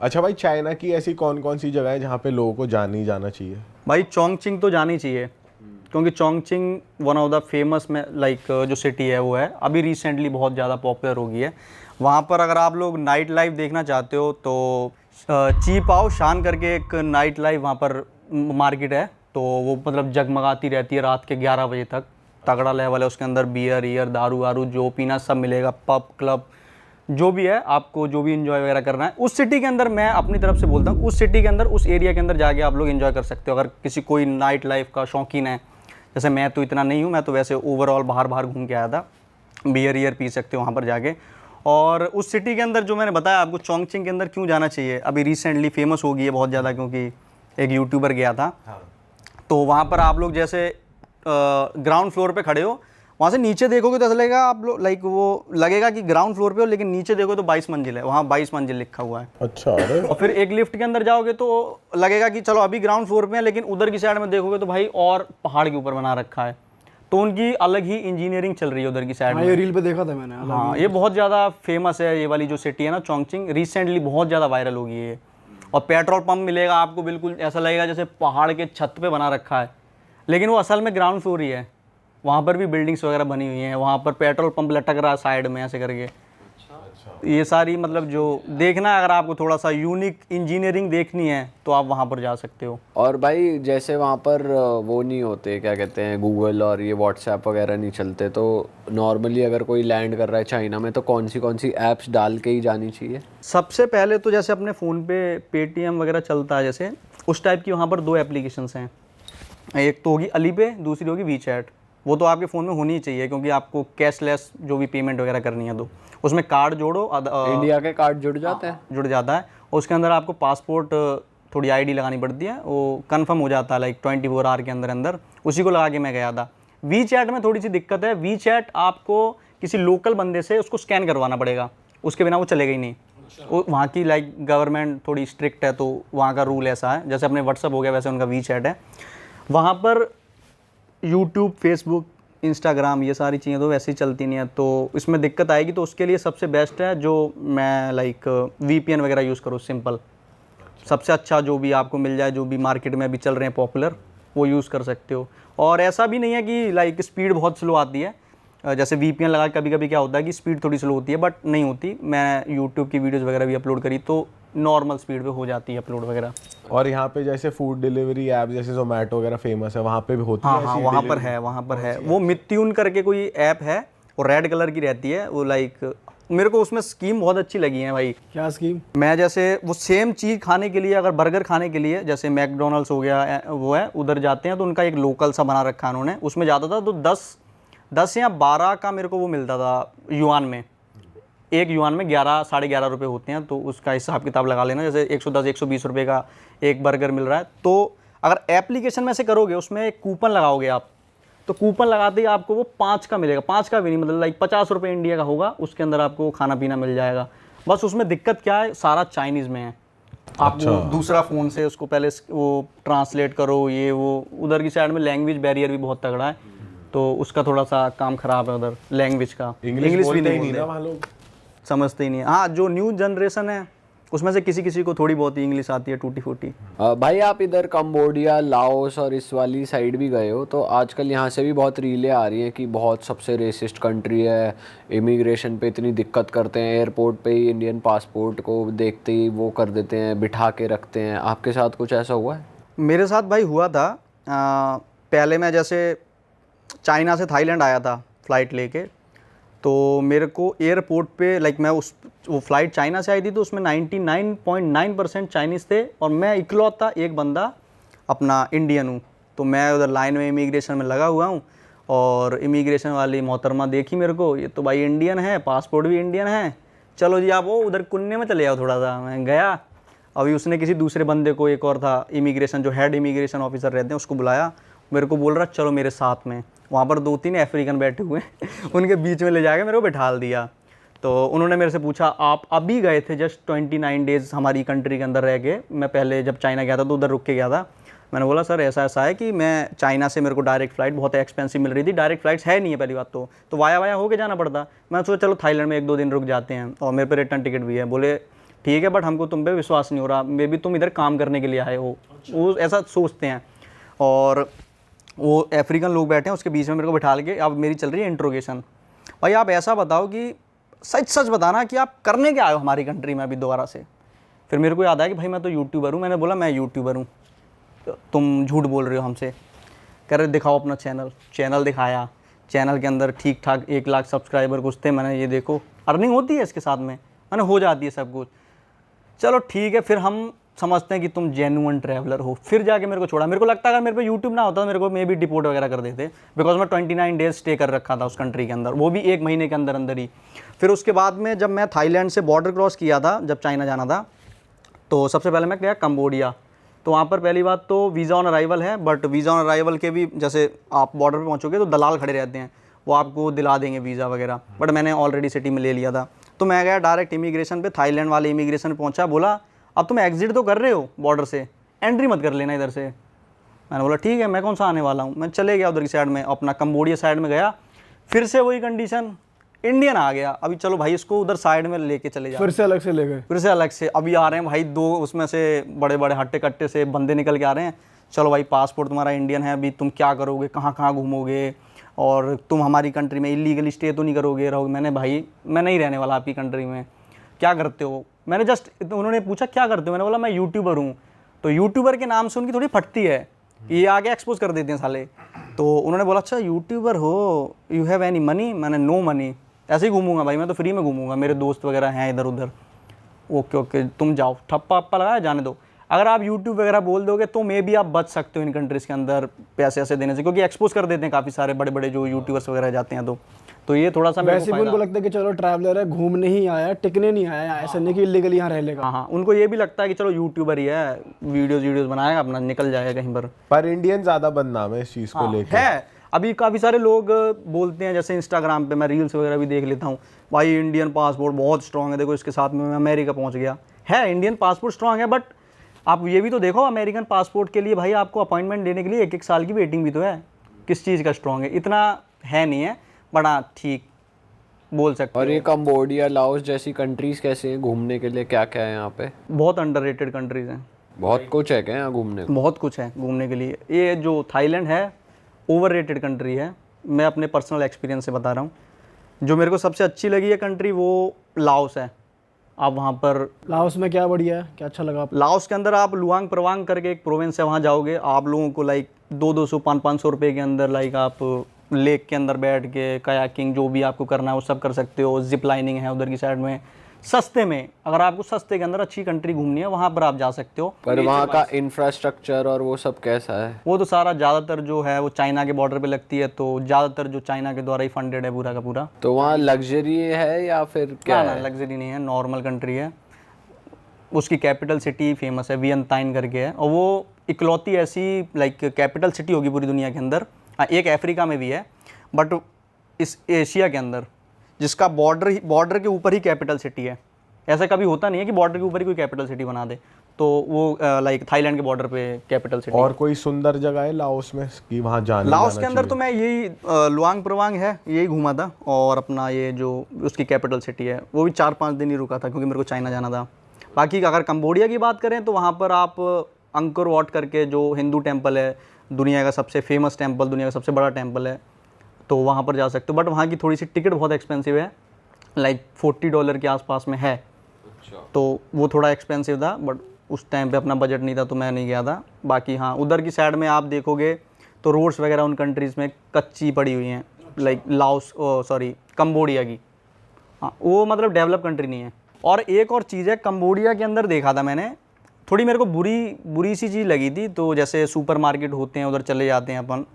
अच्छा भाई, चाइना की ऐसी कौन कौन सी जगह है जहाँ पे लोगों को जाना चाहिए? भाई चोंगचिंग तो जानी चाहिए, क्योंकि Chongqing one of the famous में लाइक जो सिटी है वो है, अभी रिसेंटली बहुत ज़्यादा पॉपुलर हो गई है। वहाँ पर अगर आप लोग नाइट लाइफ देखना चाहते हो तो चीपाओ शान करके एक नाइट लाइफ वहाँ पर मार्केट है, तो वो मतलब जगमगाती रहती है रात के 11 बजे तक। तगड़ा लेवल है उसके अंदर, बियर ईयर दारू वारू जो पीना सब मिलेगा, पब क्लब जो भी है, आपको जो भी इन्जॉय वगैरह करना है उस सिटी के अंदर, मैं अपनी तरफ से बोलता हूँ उस सिटी के अंदर, उस एरिया के अंदर जाके आप लोग इन्जॉय कर सकते हो। अगर किसी कोई नाइट लाइफ का शौकीन है, जैसे मैं तो इतना नहीं हूँ, मैं तो वैसे ओवरऑल बाहर बाहर घूम के आया था, बियर ईयर पी सकते हो वहाँ पर जाके। और उस सिटी के अंदर जो मैंने बताया आपको, चोंगचिंग के अंदर क्यों जाना चाहिए, अभी रिसेंटली फेमस हो गई है बहुत ज़्यादा, क्योंकि एक यूट्यूबर गया था। तो वहाँ पर आप लोग जैसे ग्राउंड फ्लोर पे खड़े हो, वहाँ से नीचे देखोगे तो ऐसा लगेगा आप लोग लाइक वो लगेगा कि ग्राउंड फ्लोर पे हो, लेकिन नीचे देखो तो 22 मंजिल है, वहाँ 22 मंजिल लिखा हुआ है। अच्छा। अरे और फिर एक लिफ्ट के अंदर जाओगे तो लगेगा कि चलो अभी ग्राउंड फ्लोर पे है, लेकिन उधर की साइड में देखोगे तो भाई और पहाड़ के ऊपर बना रखा है, तो उनकी अलग ही इंजीनियरिंग चल रही है उधर की साइड में। ये रील पे देखा था मैंने। हाँ, ये बहुत ज़्यादा फेमस है, ये वाली जो सिटी है ना चोंगचिंग, रिसेंटली बहुत ज़्यादा वायरल हो गई है। और पेट्रोल पंप मिलेगा आपको, बिल्कुल ऐसा लगेगा जैसे पहाड़ के छत पे बना रखा है, लेकिन वो असल में ग्राउंड फ्लोर ही है। वहाँ पर भी बिल्डिंग्स वगैरह बनी हुई हैं, वहाँ पर पेट्रोल पंप लटक रहा है साइड में ऐसे करके। ये सारी मतलब जो देखना है, अगर आपको थोड़ा सा यूनिक इंजीनियरिंग देखनी है तो आप वहाँ पर जा सकते हो। और भाई जैसे वहाँ पर वो नहीं होते, क्या कहते हैं, गूगल और ये व्हाट्सएप वगैरह नहीं चलते, तो नॉर्मली अगर कोई लैंड कर रहा है चाइना में तो कौन सी ऐप्स डाल के ही जानी चाहिए? सबसे पहले तो जैसे अपने फ़ोन पे पेटीएम वगैरह चलता है, जैसे उस टाइप की वहाँ पर 2 एप्लीकेशंस हैं, एक तो होगी अलीपे, दूसरी होगी वीचैट। वो तो आपके फ़ोन में होनी ही चाहिए, क्योंकि आपको कैशलेस जो भी पेमेंट वगैरह करनी है तो उसमें कार्ड जोड़ो, इंडिया के कार्ड जुड़ जाते हैं? जुड़ जाता है। और उसके अंदर आपको पासपोर्ट थोड़ी आईडी लगानी पड़ती है, वो कंफर्म हो जाता है लाइक 24 आवर के अंदर अंदर, उसी को लगा के मैं गया था। वीचैट में थोड़ी सी दिक्कत है, वीचैट आपको किसी लोकल बंदे से उसको स्कैन करवाना पड़ेगा, उसके बिना वो चलेगा ही नहीं। वहाँ की लाइक गवर्नमेंट थोड़ी स्ट्रिक्ट है, तो वहाँ का रूल ऐसा है, जैसे अपने व्हाट्सअप हो गया वैसे उनका वीचैट है। वहाँ पर यूट्यूब, फेसबुक, इंस्टाग्राम ये सारी चीज़ें तो वैसे ही चलती नहीं है, तो इसमें दिक्कत आएगी। तो उसके लिए सबसे बेस्ट है जो मैं लाइक VPN वगैरह यूज़ करूँ, सिंपल, सबसे अच्छा जो भी आपको मिल जाए, जो भी मार्केट में अभी चल रहे हैं पॉपुलर, वो यूज़ कर सकते हो। और ऐसा भी नहीं है कि लाइक स्पीड बहुत स्लो आती है, जैसे VPN लगा कभी कभी क्या होता है कि स्पीड थोड़ी स्लो होती है, बट नहीं होती। मैं यूट्यूब की वीडियोज़ वगैरह भी अपलोड करी तो नॉर्मल स्पीड पे हो जाती है अपलोड वगैरह। और यहाँ पे जैसे फूड डिलीवरी ऐप जैसे जोमेटो वगैरह फेमस है, वहाँ पे भी होती है? हाँ, वहाँ पर है, वहाँ पर है। वो मित्यून करके कोई ऐप है, वो रेड कलर की रहती है, वो लाइक मेरे को उसमें स्कीम बहुत अच्छी लगी है भाई। क्या स्कीम? मैं जैसे वो सेम चीज़ खाने के लिए, अगर बर्गर खाने के लिए जैसे मैकडोनल्ड्स हो गया वो है, उधर जाते हैं तो उनका एक लोकल सा बना रखा है उन्होंने, उसमें जाता था तो 10 या 12 का मेरे को वो मिलता था युआन में। एक युआन में 11 साढ़े 11 रुपये होते हैं, तो उसका हिसाब किताब लगा लेना, जैसे 110 120 रुपये का एक बर्गर मिल रहा है। तो अगर एप्लीकेशन में से करोगे, उसमें एक कूपन लगाओगे आप, तो कूपन लगाते ही आपको वो 5 का मिलेगा, 5 का भी नहीं, मतलब लाइक 50 रुपये इंडिया का होगा, उसके अंदर आपको खाना पीना मिल जाएगा। बस उसमें दिक्कत क्या है, सारा चाइनीज़ में है, आपको दूसरा फ़ोन से उसको पहले वो ट्रांसलेट करो, ये वो, उधर की साइड में लैंग्वेज बैरियर भी बहुत तगड़ा है, तो उसका थोड़ा सा काम ख़राब है उधर लैंग्वेज का। इंग्लिश भी नहीं ना वहाँ लोग, समझते ही नहीं है। हाँ, जो न्यू जनरेशन है उसमें से किसी किसी को थोड़ी बहुत ही इंग्लिश आती है, टूटी फूटी। भाई आप इधर कंबोडिया, लाओस और इस वाली साइड भी गए हो, तो आजकल यहाँ से भी बहुत रीलें आ रही हैं कि बहुत सबसे रेसिस्ट कंट्री है, इमिग्रेशन पे इतनी दिक्कत करते हैं, एयरपोर्ट पे ही इंडियन पासपोर्ट को देखते ही वो कर देते हैं, बिठा के रखते हैं। आपके साथ कुछ ऐसा हुआ है? मेरे साथ भाई हुआ था। पहले मैं जैसे चाइना से थाईलैंड आया था फ़्लाइट लेके, तो मेरे को एयरपोर्ट पे लाइक मैं वो फ़्लाइट चाइना से आई थी, तो उसमें 99.9% चाइनीज़ थे, और मैं इकलौता एक बंदा अपना इंडियन हूँ। तो मैं उधर लाइन में इमिग्रेशन में लगा हुआ हूँ, और इमिग्रेशन वाली मोहतरमा देखी मेरे को, ये तो भाई इंडियन है, पासपोर्ट भी इंडियन है, चलो जी आप वो उधर कुन्ने में चले जाओ थोड़ा सा। मैं गया, अभी उसने किसी दूसरे बंदे को, एक और था इमिग्रेशन जो हेड इमिग्रेशन ऑफिसर रहते हैं, उसको बुलाया, मेरे को बोल रहा चलो मेरे साथ में। वहाँ पर 2-3 अफ्रीकन बैठे हुए हैं उनके बीच में ले जाके मेरे को बैठाल दिया। तो उन्होंने मेरे से पूछा आप अभी गए थे जस्ट 29 डेज़ हमारी कंट्री के अंदर रह के? मैं पहले जब चाइना गया था तो उधर रुक के गया था। मैंने बोला सर ऐसा ऐसा है कि मैं चाइना से, मेरे को डायरेक्ट फ़्लाइट बहुत एक्सपेंसिव मिल रही थी, डायरेक्ट फ़्लाइट्स है नहीं है पहली बात तो वाया होके जाना पड़ता। मैं सोचा चलो थाईलैंड में 1-2 दिन रुक जाते हैं, और मेरे पे रिटर्न टिकट भी है। बोले ठीक है, बट हमको तुम पे विश्वास नहीं हो रहा, मे बी तुम इधर काम करने के लिए आए हो। वो ऐसा सोचते हैं। और वो अफ्रीकन लोग बैठे हैं, उसके बीच में मेरे को बिठा के अब मेरी चल रही है इंट्रोगेशन। भाई आप ऐसा बताओ कि सच सच बताना कि आप करने क्या आए हो हमारी कंट्री में अभी दोबारा से। फिर मेरे को याद आया कि भाई मैं तो यूट्यूबर हूँ। मैंने बोला मैं यूट्यूबर हूँ, तुम झूठ बोल रहे हो हमसे। कह रहे दिखाओ अपना चैनल दिखाया। चैनल के अंदर ठीक ठाक 1 लाख सब्सक्राइबर कुछ थे। मैंने ये देखो अर्निंग होती है इसके साथ में, मैंने हो जाती है सब कुछ। चलो ठीक है, फिर हम समझते हैं कि तुम जेन्युइन ट्रैवलर हो। फिर जाके मेरे को छोड़ा। मेरे को लगता है अगर मेरे पे यूट्यूब ना होता तो मेरे को मे बी डिपोर्ट वगैरह कर देते, बिकॉज मैं 29 डेज स्टे कर रखा था उस कंट्री के अंदर, वो भी 1 महीने के अंदर अंदर ही। फिर उसके बाद में जब मैं थाईलैंड से बॉर्डर क्रॉस किया था, जब चाइना जाना था, तो सबसे पहले मैं गया कंबोडिया। तो वहाँ पर पहली बात तो वीज़ा ऑन अराइवल है, बट वीज़ा ऑन अराइवल के भी जैसे आप बॉर्डर पे पहुँचोगे तो दलाल खड़े रहते हैं, वो आपको दिला देंगे वीज़ा वगैरह, बट मैंने ऑलरेडी सिटी में ले लिया था। तो मैं गया डायरेक्ट इमिग्रेशन पे, थाईलैंड वाले इमिग्रेशन पे पहुँचा। बोला अब तुम एग्जिट तो कर रहे हो बॉर्डर से, एंट्री मत कर लेना इधर से। मैंने बोला ठीक है, मैं कौन सा आने वाला हूँ। मैं चले गया उधर की साइड में, अपना कंबोडिया साइड में गया। फिर से वही कंडीशन, इंडियन आ गया। अभी चलो भाई इसको उधर साइड में लेके चले जाओ। फिर से अलग से ले गए। फिर से अलग से अभी आ रहे हैं भाई 2 उसमें से बड़े बड़े हट्टे कट्टे से बंदे निकल के आ रहे हैं। चलो भाई पासपोर्ट तुम्हारा इंडियन है, अभी तुम क्या करोगे, कहाँ कहाँ घूमोगे, और तुम हमारी कंट्री में इलीगली स्टे तो नहीं करोगे, रहोगे। मैंने भाई मैं नहीं रहने वाला आपकी कंट्री में, क्या करते हो। मैंने जस्ट, उन्होंने पूछा क्या करते हो, मैंने बोला मैं यूट्यूबर हूँ। तो यूट्यूबर के नाम से उनकी थोड़ी फटती है, ये आगे एक्सपोज कर देते हैं साले। तो उन्होंने बोला अच्छा यूट्यूबर हो, यू हैव एनी मनी। मैंने नो मनी, ऐसे ही घूमूंगा भाई, मैं तो फ्री में घूमूंगा, मेरे दोस्त वगैरह हैं इधर उधर। ओके ओके तुम जाओ, ठप्पा अप्पा लगाया, जाने दो। अगर आप यूट्यूब वगैरह बोल दोगे तो मे बी आप बच सकते हो इन कंट्रीज़ के अंदर पैसे ऐसे देने से, क्योंकि एक्सपोज कर देते हैं काफ़ी सारे बड़े बड़े जो यूट्यूबर्स वगैरह जाते हैं। तो ये थोड़ा सा वैसे भी उनको लगता है कि चलो ट्रैवलर है, घूमने ही आया, टिकने नहीं आया, ऐसा नहीं कि इलीगली यहाँ रह लेगा। हाँ, उनको ये भी लगता है कि चलो यूट्यूबर ही है, वीडियोस बनाएगा अपना, निकल जाएगा कहीं पर इंडियन ज्यादा बदनाम है इस चीज को लेकर। है। अभी काफ़ी सारे लोग बोलते हैं, जैसे इंस्टाग्राम पे मैं रील्स वगैरह भी देख लेता हूँ, भाई इंडियन पासपोर्ट बहुत स्ट्रांग है, देखो इसके साथ में मैं अमेरिका पहुँच गया। है इंडियन पासपोर्ट स्ट्रांग है, बट आप ये भी तो देखो अमेरिकन पासपोर्ट के लिए भाई आपको अपॉइंटमेंट लेने के लिए 1-1 साल की वेटिंग भी तो है। किस चीज़ का स्ट्रांग है, इतना है नहीं है, बट हाँ ठीक बोल सकते। और ये कंबोडिया, लाओस जैसी कंट्रीज कैसे हैं घूमने के लिए, क्या क्या है यहाँ पे? बहुत अंडररेटेड कंट्रीज हैं, बहुत कुछ है क्या यहाँ घूमने को? बहुत कुछ है घूमने के लिए। ये जो थाईलैंड है ओवररेटेड कंट्री है, मैं अपने पर्सनल एक्सपीरियंस से बता रहा हूँ। जो मेरे को सबसे अच्छी लगी है कंट्री वो लाओस है। आप वहाँ पर, लाओस में क्या बढ़िया है, क्या अच्छा लगा आपको? लाओस के अंदर आप लुआंग प्रवांग करके एक प्रोविंस है, वहाँ जाओगे आप लोगों को लाइक 200, 500 रुपये के अंदर लाइक आप लेक के अंदर बैठ के कायाकिंग जो भी आपको करना है वो सब कर सकते हो। जिप लाइनिंग है उधर की साइड में, सस्ते में। अगर आपको सस्ते के अंदर अच्छी कंट्री घूमनी है वहाँ पर आप जा सकते हो। पर वहाँ का इंफ्रास्ट्रक्चर और वो सब कैसा है? वो तो सारा ज़्यादातर जो है वो चाइना के बॉर्डर पे लगती है, तो ज़्यादातर जो चाइना के द्वारा ही फंडेड है पूरा का पूरा। तो वहाँ लग्जरी है या फिर क्या है? लग्जरी नहीं है, नॉर्मल कंट्री है। उसकी कैपिटल सिटी फेमस है, वियंताइन करके है, और वो इकलौती ऐसी लाइक कैपिटल सिटी होगी पूरी दुनिया के अंदर। एक अफ्रीका में भी है, बट इस एशिया के अंदर जिसका बॉर्डर के ऊपर ही कैपिटल सिटी है। ऐसा कभी होता नहीं है कि बॉर्डर के ऊपर ही कोई कैपिटल सिटी बना दे, तो वो लाइक थाईलैंड के बॉर्डर पे कैपिटल सिटी। और कोई सुंदर जगह है लाओस में कि वहाँ लाओस के अंदर तो मैं यही लुआंग प्रवांग है, यही घूमा था, और अपना ये जो उसकी कैपिटल सिटी है वो भी 4-5 दिन ही रुका था क्योंकि मेरे को चाइना जाना था। बाकी अगर कंबोडिया की बात करें तो वहाँ पर आप अंकोर वाट करके जो हिंदू टेम्पल है, दुनिया का सबसे फेमस टेम्पल, दुनिया का सबसे बड़ा टेम्पल है, तो वहाँ पर जा सकते हो। बट वहाँ की थोड़ी सी टिकट बहुत एक्सपेंसिव है, लाइक $40 के आसपास में है। तो वो थोड़ा एक्सपेंसिव था, बट उस टाइम पे अपना बजट नहीं था तो मैं नहीं गया था। बाकी हाँ, उधर की साइड में आप देखोगे तो रोड्स वगैरह उन कंट्रीज़ में कच्ची पड़ी हुई हैं, लाइक कंबोडिया की। हाँ, वो मतलब डेवलप कंट्री नहीं है। और एक और चीज़ है, कंबोडिया के अंदर देखा था मैंने, थोड़ी मेरे को बुरी सी चीज़ लगी थी। तो जैसे सुपरमार्केट होते हैं उधर चले जाते हैं अपन,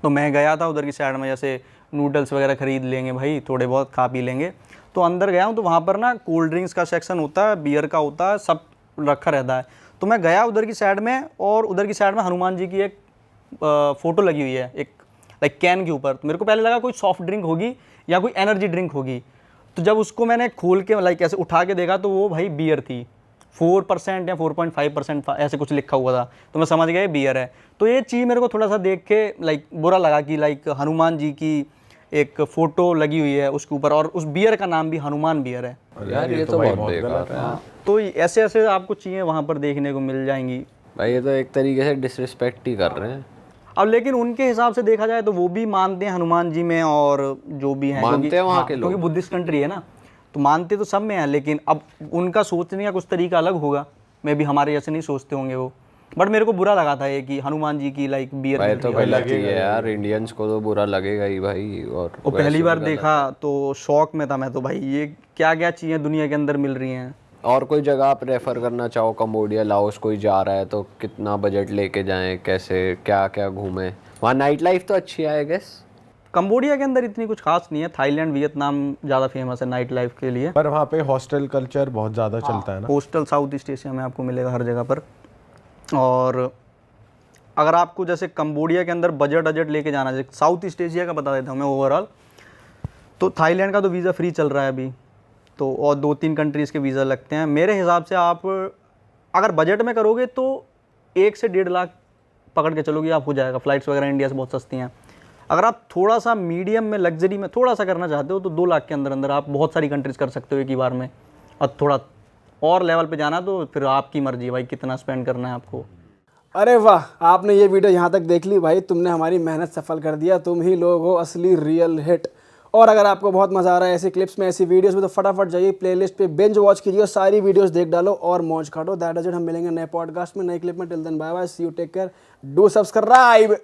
तो मैं गया था उधर की साइड में, जैसे नूडल्स वगैरह ख़रीद लेंगे भाई, थोड़े बहुत खा पी लेंगे। तो अंदर गया हूँ तो वहाँ पर ना कोल्ड ड्रिंक्स का सेक्शन होता है, बियर का होता है, सब रखा रहता है। तो मैं गया उधर की साइड में, और उधर की साइड में हनुमान जी की एक फ़ोटो लगी हुई है एक लाइक कैन के ऊपर। तो मेरे को पहले लगा कोई सॉफ्ट ड्रिंक होगी या कोई एनर्जी ड्रिंक होगी। तो जब उसको मैंने खोल के लाइक ऐसे उठा के देखा तो वो भाई बियर थी। 4% या 4.5% ऐसे कुछ लिखा हुआ था, तो मैं समझ गया बियर है। तो ये चीज़ मेरे को थोड़ा सा देख के लाइक बुरा लगा कि लाइक हनुमान जी की एक फ़ोटो लगी हुई है उसके ऊपर, और उस बियर का नाम भी हनुमान बियर है। यार ये तो बहुत बेकार है तो ऐसे ऐसे आपको चीज़ें वहाँ पर देखने को मिल जाएंगी भाई, ये तो एक तरीके से डिसरिस्पेक्ट ही कर रहे हैं। अब। लेकिन उनके हिसाब से देखा जाए तो वो भी मानते हैं हनुमान जी में, और जो भी हैं मानते हैं वहाँ के लोग। क्योंकि बुद्धिस्ट कंट्री है ना, तो मानते तो सब में है, लेकिन अब उनका सोचने का कुछ तरीका अलग होगा। मैं भी हमारे जैसे नहीं सोचते होंगे वो, बट मेरे को बुरा लगा था ये कि हनुमान जी की लाइक बियर भाई तो गलत ही है यार, इंडियंस को तो बुरा लगेगा ही भाई। और पहली बार देखा तो शौक में था मैं तो, भाई ये क्या क्या चीज़ें दुनिया के अंदर मिल रही हैं। और कोई जगह आप रेफर करना चाहो, कंबोडिया, लाओस, कोई जा रहा है तो कितना बजट लेके जाएं, कैसे क्या क्या घूमें? वहाँ नाइट लाइफ तो अच्छी है आई गेस। कंबोडिया के अंदर इतनी कुछ खास नहीं है, थाईलैंड वियतनाम ज़्यादा फेमस है नाइट लाइफ के लिए। पर वहाँ पे हॉस्टल कल्चर बहुत ज़्यादा चलता है ना। हॉस्टल साउथ ईस्ट एशिया में आपको मिलेगा हर जगह पर। और अगर आपको जैसे कंबोडिया के अंदर बजट लेके जाना है, साउथ ईस्ट एशिया का बता देता हूँ मैं ओवरऑल, तो थाईलैंड का तो वीज़ा फ्री चल रहा है अभी तो, और 2-3 कंट्रीज़ के वीज़ा लगते हैं। मेरे हिसाब से आप अगर बजट में करोगे तो 1 से 1.5 लाख पकड़ के चलोगे आप, हो जाएगा। फ़्लाइट्स वगैरह इंडिया से बहुत सस्ती हैं। अगर आप थोड़ा सा मीडियम में, लग्जरी में थोड़ा सा करना चाहते हो तो 2 लाख के अंदर अंदर आप बहुत सारी कंट्रीज़ कर सकते हो एक ही बार में। और थोड़ा और लेवल पे जाना तो फिर आपकी मर्जी है भाई कितना स्पेंड करना है आपको। अरे वाह, आपने ये वीडियो यहाँ तक देख ली भाई, तुमने हमारी मेहनत सफल कर दिया। तुम ही लोग हो असली रियल हिट। और अगर आपको बहुत मज़ा आ रहा है ऐसी क्लिप्स में, ऐसी वीडियोस में, तो फटाफट जाइए प्लेलिस्ट पे बिंज वॉच कीजिए और सारी वीडियोस देख डालो और मौज काटो। That is it. हम मिलेंगे नए पॉडकास्ट में, नए क्लिप में। Till then bye bye, see you, take care, do subscribe.